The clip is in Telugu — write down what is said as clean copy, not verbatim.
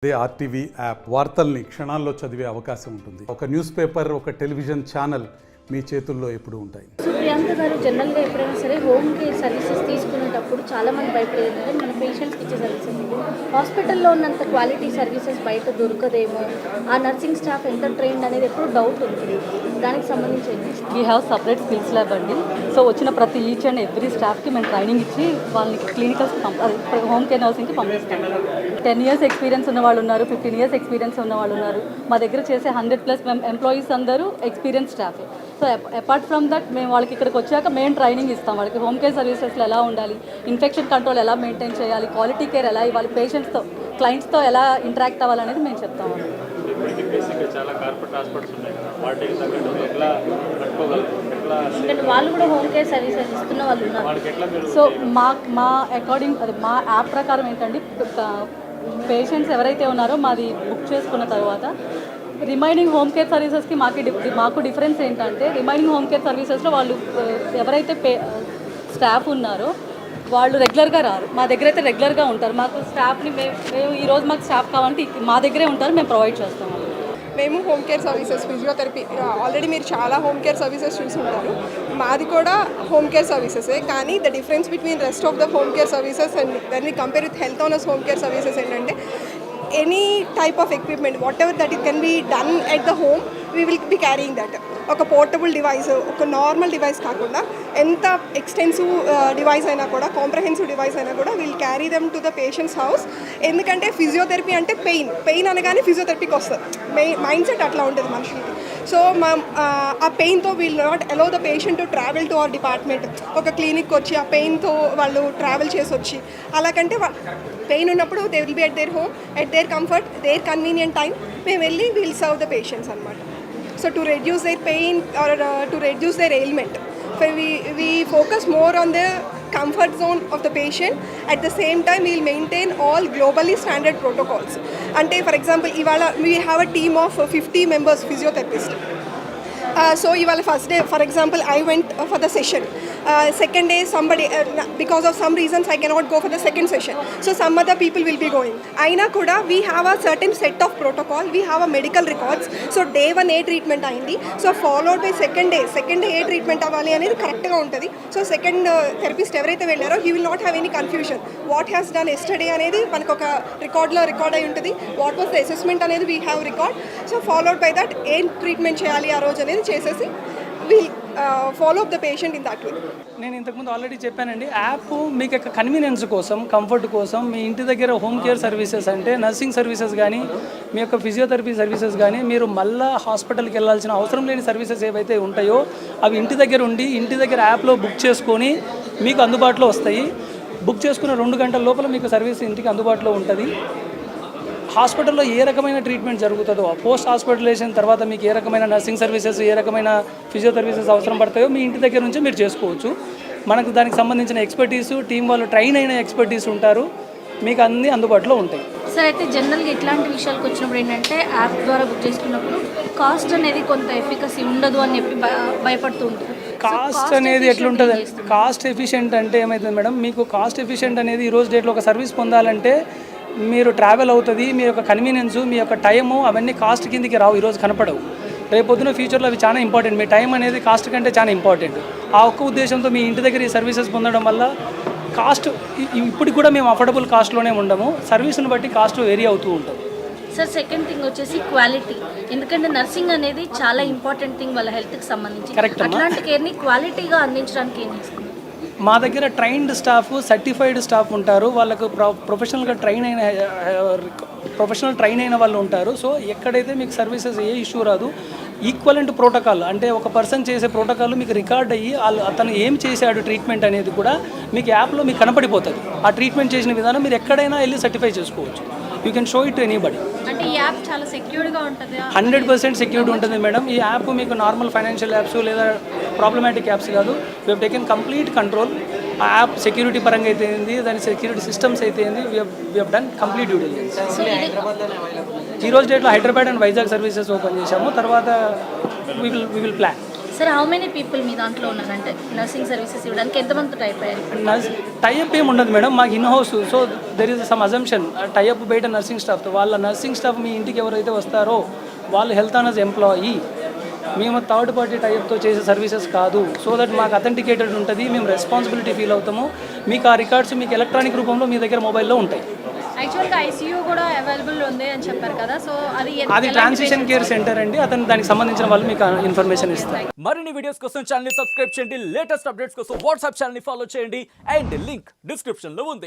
అదే ఆర్టీవీ యాప్ వార్తల్ని క్షణాల్లో చదివే అవకాశం ఉంటుంది. ఒక న్యూస్ పేపర్, ఒక టెలివిజన్ ఛానల్ మీ చేతుల్లో ఎప్పుడూ ఉంటాయి. ప్రియాంక గారు జనరల్గా ఎప్పుడైనా సరే హోమ్ కేర్ సర్వీసెస్ తీసుకునేటప్పుడు చాలామంది భయపడేది మన పేషెంట్స్కి ఇచ్చే సర్వీసెస్ హాస్పిటల్లో ఉన్నంత క్వాలిటీ సర్వీసెస్ బయట దొరకదేమో, ఆ నర్సింగ్ స్టాఫ్ ఎంత ట్రైన్డ్ అనేది ఎప్పుడు డౌట్ ఉంటుంది. దానికి సంబంధించి we have separate skills lab అండి. సో వచ్చిన ప్రతి ఈచ్ అండ్ ఎవ్రీ స్టాఫ్కి మేము ట్రైనింగ్ ఇచ్చి వాళ్ళని క్లినికల్స్కి హోమ్ కేర్ నర్సింగ్కి పంపిస్తాం. 10 years ఎక్స్పీరియన్స్ ఉన్న వాళ్ళు ఉన్నారు, 15 years ఎక్స్పీరియన్స్ ఉన్న వాళ్ళు ఉన్నారు. మా దగ్గర చేసే 100+ ఎంప్లాయీస్ అందరూ experience staff. So apart from that మేము వాళ్ళకి ఇక్కడికి వచ్చాక మేము ట్రైనింగ్ ఇస్తాం. వాళ్ళకి హోమ్ కేర్ సర్వీసెస్లో ఎలా ఉండాలి, ఇన్ఫెక్షన్ కంట్రోల్ ఎలా మెయింటైన్ చేయాలి, క్వాలిటీ కేర్ ఎలా ఇవ్వాలి, పేషెంట్స్తో క్లయింట్స్తో ఎలా ఇంటరాక్ట్ అవ్వాలనేది మేము చెప్తాం. వాళ్ళు కూడా హోమ్ కేర్ సర్వీసెస్ ఇస్తున్న వాళ్ళు ఉన్నారు. సో మా అకార్డింగ్ అది మా యాప్ ప్రకారం ఏంటంటే పేషెంట్స్ ఎవరైతే ఉన్నారో మాది బుక్ చేసుకున్న తర్వాత రిమైనింగ్ హోమ్ కేర్ సర్వీసెస్కి మాకు డిఫరెన్స్ ఏంటంటే రిమైనింగ్ హోమ్ కేర్ సర్వీసెస్లో వాళ్ళు ఎవరైతే స్టాఫ్ ఉన్నారో వాళ్ళు రెగ్యులర్గా రారు. మా దగ్గర అయితే రెగ్యులర్గా ఉంటారు. మాకు స్టాఫ్ని మేము ఈరోజు మాకు స్టాఫ్ కావాలంటే మా దగ్గరే ఉంటారు, మేము ప్రొవైడ్ చేస్తాం. మేము home care services, physiotherapy already మీరు చాలా హోమ్ కేర్ సర్వీసెస్ చూసి ఉంటారు. మాది కూడా హోమ్ కేర్ సర్వీసెసే, కానీ the difference between rest of the home care services and when we compare with health owners home care services ఏంటంటే any type of equipment whatever that it can be done at the home we will be carrying that. ఒక పోర్టబుల్ డివైస్, ఒక నార్మల్ డివైస్ కాకుండా ఎంత ఎక్స్టెన్సివ్ డివైస్ అయినా కూడా, కాంప్రహెన్సివ్ డివైస్ అయినా కూడా will carry them to the patients house. ఎందుకంటే ఫిజియోథెరపీ అంటే పెయిన్ అనగానే ఫిజియోథెరపీకి వస్తుంది. మైండ్ సెట్ అట్లా ఉంటుంది మనుషులకి. సో ఆ పెయిన్తో will not allow the patient to travel to our department. ఒక క్లినిక్ వచ్చి ఆ పెయిన్తో వాళ్ళు ట్రావెల్ చేసి వచ్చి అలాగంటే పెయిన్ ఉన్నప్పుడు they will be at their home, at their comfort, their convenient time మేము వెళ్ళి విల్ సర్వ్ ద పేషెంట్స్ అనమాట. So to reduce their pain or to reduce their ailment, we focus more on the comfort zone of the patient. At the same time we will maintain all globally standard protocols. Ante for example ivala we have a team of 50 members physiotherapists. So ivala first day for example I went for the session. Second day somebody because of some reasons I cannot go for the second session, so some other people will be going. Aina kuda we have a certain set of protocol, we have a medical records. So day 1 a treatment ayindi, so followed by second day a treatment avali anedi correct ga untadi. So second therapist evaraithe vellaro he will not have any confusion. What has done yesterday anedi manaku oka record lo record ayi untadi, what was the assessment anedi we have record. So followed by that em treatment cheyali aa roju anedi chesesi we'll follow up the patient in that way. నేను ఇంతకుముందు ఆల్రెడీ చెప్పానండి, యాప్ మీకు యొక్క కన్వీనియన్స్ కోసం, కంఫర్ట్ కోసం మీ ఇంటి దగ్గర హోమ్ కేర్ సర్వీసెస్ అంటే నర్సింగ్ సర్వీసెస్ కానీ, మీ యొక్క ఫిజియోథెరపీ సర్వీసెస్ కానీ, మీరు మళ్ళీ హాస్పిటల్కి వెళ్ళాల్సిన అవసరం లేని సర్వీసెస్ ఏవైతే ఉంటాయో అవి ఇంటి దగ్గర ఉండి ఇంటి దగ్గర యాప్లో బుక్ చేసుకొని మీకు అందుబాటులో వస్తాయి. బుక్ చేసుకున్న 2 గంటల లోపల మీకు సర్వీస్ ఇంటికి అందుబాటులో ఉంటుంది. హాస్పిటల్లో ఏ రకమైన ట్రీట్మెంట్ జరుగుతుందో, పోస్ట్ హాస్పిటలైజేషన్ తర్వాత మీకు ఏ రకమైన నర్సింగ్ సర్వీసెస్, ఏ రకమైన ఫిజియోథెరపీసెస్ అవసరం పడతాయో మీ ఇంటి దగ్గర నుంచి మీరు చేసుకోవచ్చు. మనకు దానికి సంబంధించిన ఎక్స్పర్టీసు, టీం వాళ్ళు ట్రైన్ అయిన ఎక్స్పర్టీస్ ఉంటారు, మీకు అన్నీ అందుబాటులో ఉంటాయి. సార్ అయితే జనరల్గా ఇట్లాంటి విషయాలకు వచ్చినప్పుడు ఏంటంటే యాప్ ద్వారా బుక్ చేసుకున్నప్పుడు కాస్ట్ అనేది కొంత ఎఫికసీ ఉండదు అని చెప్పి భయపడుతూ ఉంటుంది. కాస్ట్ అనేది ఎట్లుంటుంది, కాస్ట్ ఎఫిషియెంట్ అంటే ఏమవుతుంది మేడం, మీకు కాస్ట్ ఎఫిషియెంట్ అనేది ఈరోజు డేట్లో ఒక సర్వీస్ పొందాలంటే మీరు ట్రావెల్ అవుతుంది, మీ యొక్క కన్వీనియన్స్, మీ యొక్క టైము అవన్నీ కాస్ట్ కిందికి రావు, ఈరోజు కనపడవు. రేపొద్దున ఫ్యూచర్లో అవి చాలా ఇంపార్టెంట్. మీ టైం అనేది కాస్ట్ కంటే చాలా ఇంపార్టెంట్. ఆ ఒక్క ఉద్దేశంతో మీ ఇంటి దగ్గర ఈ సర్వీసెస్ పొందడం వల్ల కాస్ట్ ఇప్పటికి కూడా మేము అఫోర్డబుల్ కాస్ట్లోనే ఉండము, సర్వీస్ని బట్టి కాస్ట్ వేరీ అవుతూ ఉంటుంది. సార్ సెకండ్ థింగ్ వచ్చేసి క్వాలిటీ. ఎందుకంటే నర్సింగ్ అనేది చాలా ఇంపార్టెంట్ థింగ్ వాళ్ళ హెల్త్కి సంబంధించి. కరెక్ట్. అట్లాంటి కేర్ని క్వాలిటీగా అందించడానికి ఏం చేసుకున్నారు? మా దగ్గర ట్రైన్డ్ స్టాఫ్, సర్టిఫైడ్ స్టాఫ్ ఉంటారు, వాళ్ళకు ప్రొఫెషనల్ ట్రైన్ అయిన వాళ్ళు ఉంటారు. సో ఎక్కడైతే మీకు సర్వీసెస్ ఏ ఇష్యూ రాదు, ఈక్వలెంట్ ప్రోటోకాల్ అంటే ఒక పర్సన్ చేసే ప్రోటోకాల్ మీకు రికార్డ్ అయ్యి అతను ఏం చేశాడు ట్రీట్మెంట్ అనేది కూడా మీకు యాప్లో మీకు కనపడిపోతుంది. ఆ ట్రీట్మెంట్ చేసిన విధానం మీరు ఎక్కడైనా వెళ్ళి సర్టిఫై చేసుకోవచ్చు. You can show it to anybody. అంటే ఈ యాప్ చాలా సెక్యూర్డ్గా ఉంటుంది. 100% సెక్యూరిటీ ఉంటుంది మేడం. ఈ యాప్ మీకు నార్మల్ ఫైనాన్షియల్ యాప్స్ లేదా ప్రాబ్లమాటిక్ యాప్స్ కాదు. We have taken complete control. ఆ యాప్ సెక్యూరిటీ పరంగా అయితే ఏంది, దాని సెక్యూరిటీ సిస్టమ్స్ అయితే ఏంది, we have done complete due diligence. ఈరోజు డేట్లో Hyderabad and Vizag services open చేశాము. తర్వాత we will plan. Sir how many people మీ దాంట్లో ఉన్నారంటే నర్సింగ్ సర్వీసెస్ ఇవ్వడానికి ఎంతమంది టైప్ అయ్యారు? టైఅప్ ఏమి ఉండదు మేడం, మాకు in house. So there is some assumption tie up బయట నర్సింగ్ స్టాఫ్తో. వాళ్ళ నర్సింగ్ స్టాఫ్ మీ ఇంటికి ఎవరైతే వస్తారో వాళ్ళు హెల్త్ ఆనర్స్ ఎంప్లాయీ. మేము థర్డ్ పార్టీ టైప్తో చేసే సర్వీసెస్ కాదు. సో దట్ మాకు అథెంటికేటెడ్ ఉంటుంది, మేము రెస్పాన్సిబిలిటీ ఫీల్ అవుతాము. మీకు ఆ రికార్డ్స్ మీకు ఎలక్ట్రానిక్ రూపంలో మీ దగ్గర మొబైల్లో ఉంటాయి. యాక్చువల్గా ఐసీయూ కూడా అవైలబుల్ ఉంది అని చెప్పారు కదా, సో అది ట్రాన్సిషన్ కేర్ సెంటర్ అండి. అతను దానికి సంబంధించిన వాళ్ళు మీకు ఇన్ఫర్మేషన్ ఇస్తారు. మరిన్ని వీడియోస్ కోసం ఛానల్ ని సబ్స్క్రైబ్ చేయండి, లేటెస్ట్ అప్డేట్స్ కోసం వాట్సాప్ ఛానల్ ని ఫాలో చేయండి, అండ్ లింక్ డిస్క్రిప్షన్ లో ఉంది.